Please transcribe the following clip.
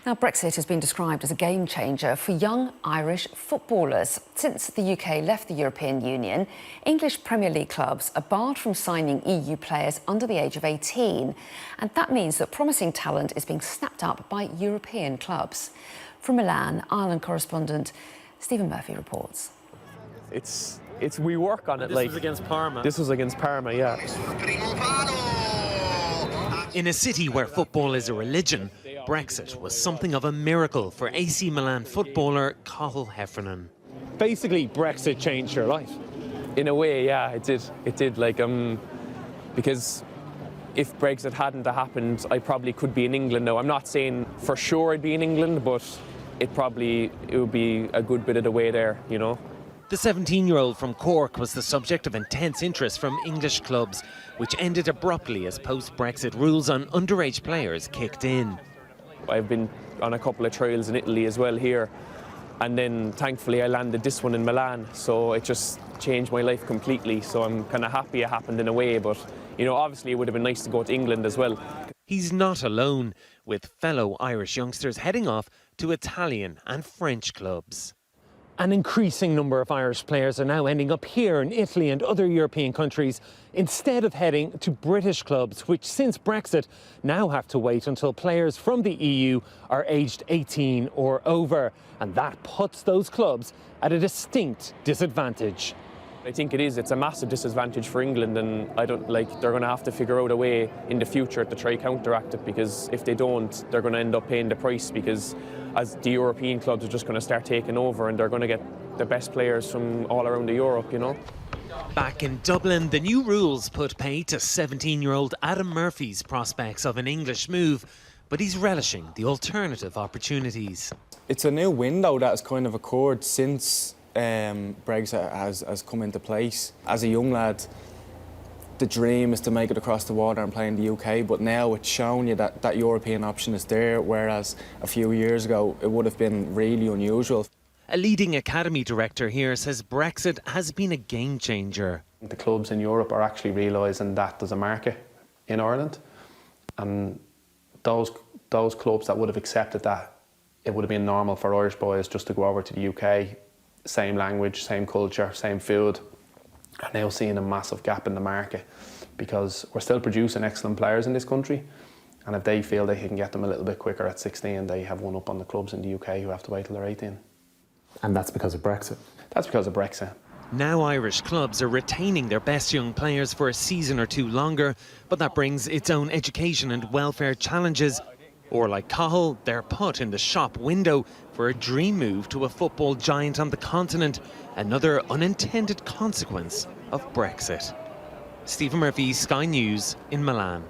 Now, Brexit has been described as a game changer for young Irish footballers. Since the UK left the European Union, English Premier League clubs are barred from signing EU players under the age of 18. And that means that promising talent is being snapped up by European clubs. From Milan, Ireland correspondent Stephen Murphy reports. We work on it. This was against Parma. This was against Parma, yeah. In a city where football is a religion, Brexit was something of a miracle for AC Milan footballer Cathal Heffernan. Basically, Brexit changed your life. In a way, yeah, it did. It did, because if Brexit hadn't happened, I probably could be in England now. I'm not saying for sure I'd be in England, but it would be a good bit of the way there, you know. The 17-year-old from Cork was the subject of intense interest from English clubs, which ended abruptly as post-Brexit rules on underage players kicked in. I've been on a couple of trials in Italy as well here, and then thankfully I landed this one in Milan, so it just changed my life completely. So I'm kind of happy it happened in a way, but you know, obviously it would have been nice to go to England as well. He's not alone, with fellow Irish youngsters heading off to Italian and French clubs. An increasing number of Irish players are now ending up here in Italy and other European countries instead of heading to British clubs, which since Brexit now have to wait until players from the EU are aged 18 or over. And that puts those clubs at a distinct disadvantage. I think it's a massive disadvantage for England, and they're going to have to figure out a way in the future to try counteract it, because if they don't, they're going to end up paying the price, because as the European clubs are just going to start taking over and they're going to get the best players from all around Europe, you know. Back in Dublin, the new rules put pay to 17-year-old Adam Murphy's prospects of an English move, but he's relishing the alternative opportunities. It's a new window that has kind of occurred since Brexit has come into place. As a young lad, the dream is to make it across the water and play in the UK, but now it's shown you that that European option is there, whereas a few years ago it would have been really unusual. A leading academy director here says Brexit has been a game changer. The clubs in Europe are actually realising that there's a market in Ireland, and those clubs that would have accepted that, it would have been normal for Irish boys just to go over to the UK, same language, same culture, same food, are now seeing a massive gap in the market, because we're still producing excellent players in this country, and if they feel they can get them a little bit quicker at 16, they have one up on the clubs in the UK who have to wait till they're 18. And that's because of Brexit? That's because of Brexit. Now Irish clubs are retaining their best young players for a season or two longer, but that brings its own education and welfare challenges. Or like Cathal, they're put in the shop window for a dream move to a football giant on the continent, another unintended consequence of Brexit. Stephen Murphy, Sky News in Milan.